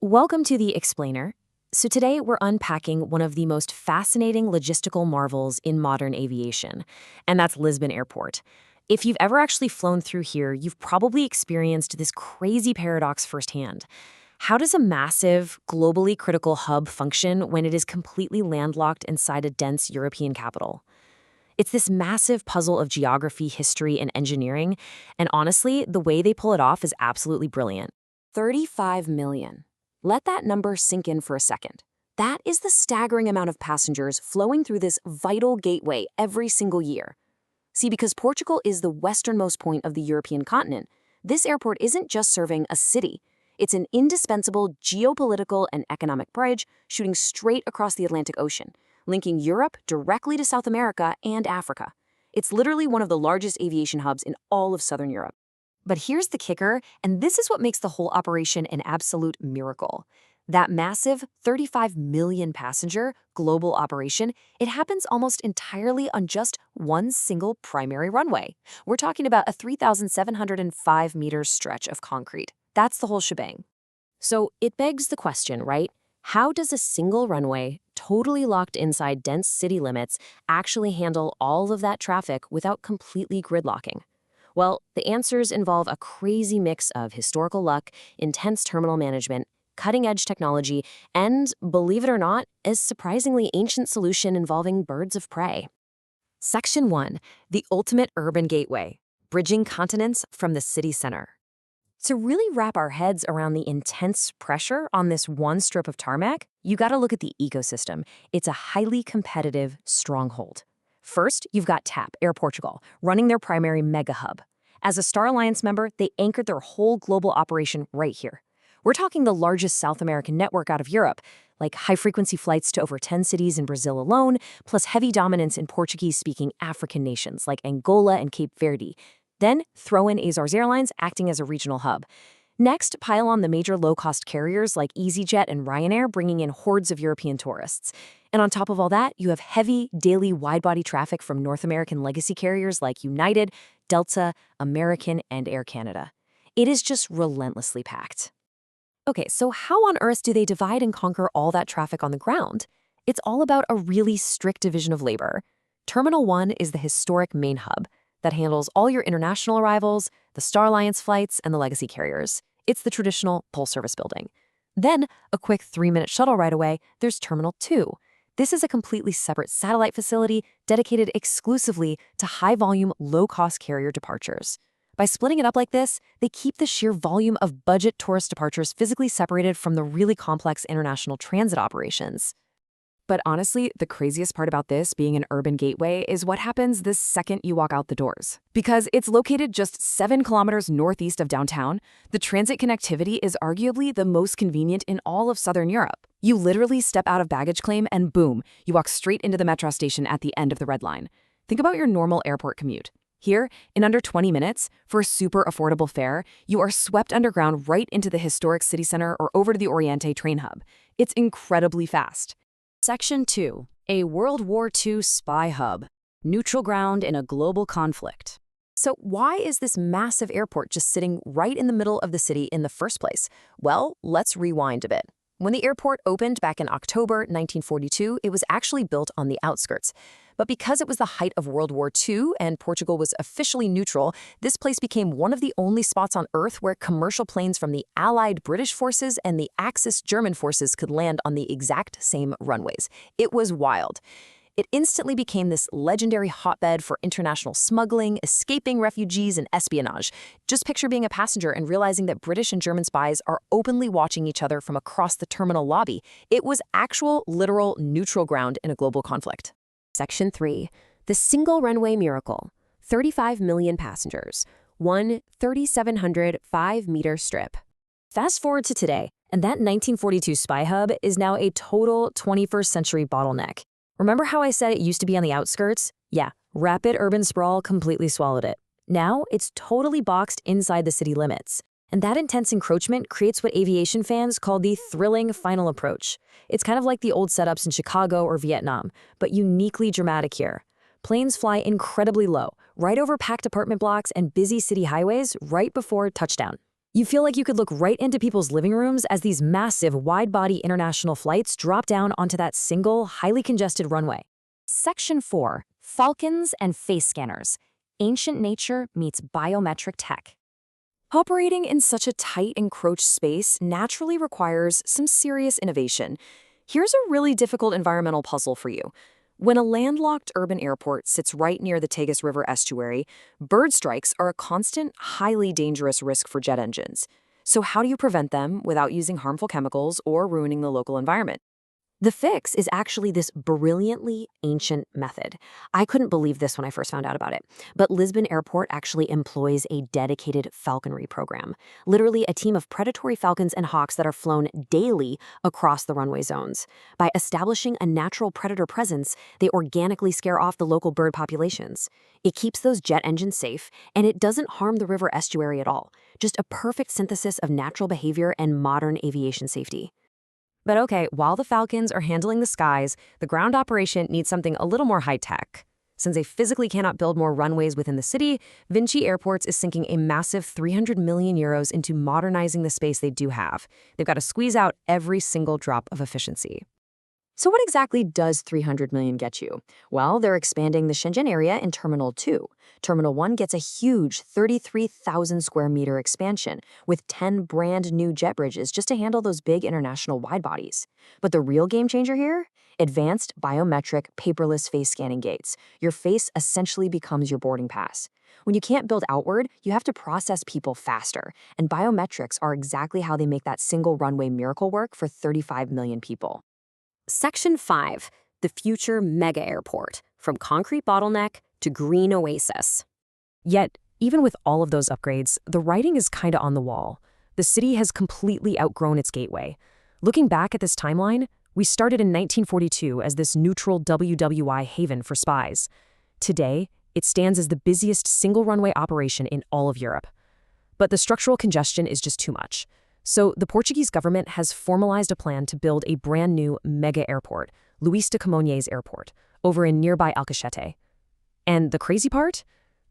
Welcome to The Explainer. So today we're unpacking one of the most fascinating logistical marvels in modern aviation, and that's Lisbon Airport. If you've ever actually flown through here, you've probably experienced this crazy paradox firsthand. How does a massive, globally critical hub function when it is completely landlocked inside a dense European capital? It's this massive puzzle of geography, history, and engineering, and honestly, the way they pull it off is absolutely brilliant. 35 million. Let that number sink in for a second. That is the staggering amount of passengers flowing through this vital gateway every single year. See, because Portugal is the westernmost point of the European continent, this airport isn't just serving a city. It's an indispensable geopolitical and economic bridge shooting straight across the Atlantic Ocean, linking Europe directly to South America and Africa. It's literally one of the largest aviation hubs in all of Southern Europe. But here's the kicker, and this is what makes the whole operation an absolute miracle. That massive 35 million passenger global operation, it happens almost entirely on just one single primary runway. We're talking about a 3,705 meters stretch of concrete. That's the whole shebang. So it begs the question, right? How does a single runway, totally locked inside dense city limits, actually handle all of that traffic without completely gridlocking? Well, the answers involve a crazy mix of historical luck, intense terminal management, cutting-edge technology, and, believe it or not, a surprisingly ancient solution involving birds of prey. Section 1. The Ultimate Urban Gateway, Bridging Continents from the City Center. To really wrap our heads around the intense pressure on this one strip of tarmac, you gotta look at the ecosystem. It's a highly competitive stronghold. First, you've got TAP, Air Portugal, running their primary mega hub. As a Star Alliance member, they anchored their whole global operation right here. We're talking the largest South American network out of Europe, like high-frequency flights to over 10 cities in Brazil alone, plus heavy dominance in Portuguese-speaking African nations like Angola and Cape Verde. Then, throw in Azores Airlines acting as a regional hub. Next, pile on the major low-cost carriers like EasyJet and Ryanair bringing in hordes of European tourists. And on top of all that, you have heavy, daily wide-body traffic from North American legacy carriers like United, Delta, American, and Air Canada. It is just relentlessly packed. Okay, so how on earth do they divide and conquer all that traffic on the ground? It's all about a really strict division of labor. Terminal 1 is the historic main hub that handles all your international arrivals, the Star Alliance flights, and the legacy carriers. It's the traditional full-service building. Then, a quick 3-minute shuttle ride away, there's Terminal 2. This is a completely separate satellite facility dedicated exclusively to high-volume, low-cost carrier departures. By splitting it up like this, they keep the sheer volume of budget tourist departures physically separated from the really complex international transit operations. But honestly, the craziest part about this being an urban gateway is what happens the second you walk out the doors. Because it's located just 7 kilometers northeast of downtown, the transit connectivity is arguably the most convenient in all of Southern Europe. You literally step out of baggage claim and boom, you walk straight into the metro station at the end of the Red Line. Think about your normal airport commute. Here, in under 20 minutes, for a super affordable fare, you are swept underground right into the historic city center or over to the Oriente train hub. It's incredibly fast. Section 2. A World War II spy hub. Neutral ground in a global conflict. So why is this massive airport just sitting right in the middle of the city in the first place? Well, let's rewind a bit. When the airport opened back in October 1942, it was actually built on the outskirts. But because it was the height of World War II and Portugal was officially neutral, this place became one of the only spots on Earth where commercial planes from the Allied British forces and the Axis German forces could land on the exact same runways. It was wild. It instantly became this legendary hotbed for international smuggling, escaping refugees, and espionage. Just picture being a passenger and realizing that British and German spies are openly watching each other from across the terminal lobby. It was actual, literal neutral ground in a global conflict. Section 3. The Single Runway Miracle. 35 million passengers. One 3,705-meter strip. Fast forward to today, and that 1942 spy hub is now a total 21st century bottleneck. Remember how I said it used to be on the outskirts? Yeah, rapid urban sprawl completely swallowed it. Now, it's totally boxed inside the city limits. And that intense encroachment creates what aviation fans call the thrilling final approach. It's kind of like the old setups in Chicago or Vietnam, but uniquely dramatic here. Planes fly incredibly low, right over packed apartment blocks and busy city highways right before touchdown. You feel like you could look right into people's living rooms as these massive, wide-body international flights drop down onto that single, highly congested runway. Section 4. Falcons and Face Scanners. Ancient Nature Meets Biometric Tech. Operating in such a tight, encroached space naturally requires some serious innovation. Here's a really difficult environmental puzzle for you. When a landlocked urban airport sits right near the Tagus River estuary, bird strikes are a constant, highly dangerous risk for jet engines. So how do you prevent them without using harmful chemicals or ruining the local environment? The fix is actually this brilliantly ancient method. I couldn't believe this when I first found out about it, but Lisbon Airport actually employs a dedicated falconry program, literally a team of predatory falcons and hawks that are flown daily across the runway zones. By establishing a natural predator presence, they organically scare off the local bird populations. It keeps those jet engines safe, and it doesn't harm the river estuary at all. Just a perfect synthesis of natural behavior and modern aviation safety. But okay, while the Falcons are handling the skies, the ground operation needs something a little more high-tech. Since they physically cannot build more runways within the city, Vinci Airports is sinking a massive 300 million euros into modernizing the space they do have. They've got to squeeze out every single drop of efficiency. So what exactly does 300 million get you? Well, they're expanding the Shenzhen area in Terminal 2. Terminal 1 gets a huge 33,000 square meter expansion with 10 brand new jet bridges just to handle those big international wide bodies. But the real game changer here? Advanced biometric paperless face scanning gates. Your face essentially becomes your boarding pass. When you can't build outward, you have to process people faster, and biometrics are exactly how they make that single runway miracle work for 35 million people. Section 5. The Future Mega Airport, from concrete bottleneck to green oasis. Yet, even with all of those upgrades, the writing is kinda on the wall. The city has completely outgrown its gateway. Looking back at this timeline, we started in 1942 as this neutral WWI haven for spies. Today, it stands as the busiest single-runway operation in all of Europe. But the structural congestion is just too much. So the Portuguese government has formalized a plan to build a brand new mega airport, Luís de Camões Airport, over in nearby Alcochete. And the crazy part?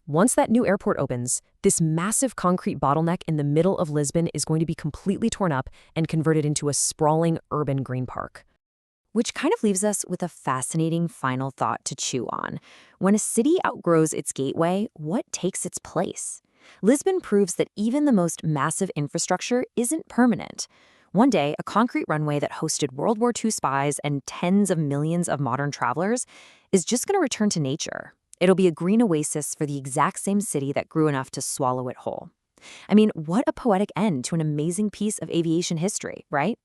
Once that new airport opens, this massive concrete bottleneck in the middle of Lisbon is going to be completely torn up and converted into a sprawling urban green park. Which kind of leaves us with a fascinating final thought to chew on. When a city outgrows its gateway, what takes its place? Lisbon proves that even the most massive infrastructure isn't permanent. One day, a concrete runway that hosted World War II spies and tens of millions of modern travelers is just going to return to nature. It'll be a green oasis for the exact same city that grew enough to swallow it whole. I mean, what a poetic end to an amazing piece of aviation history, right?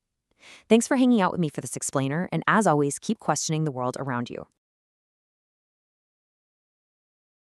Thanks for hanging out with me for this explainer, and as always, keep questioning the world around you.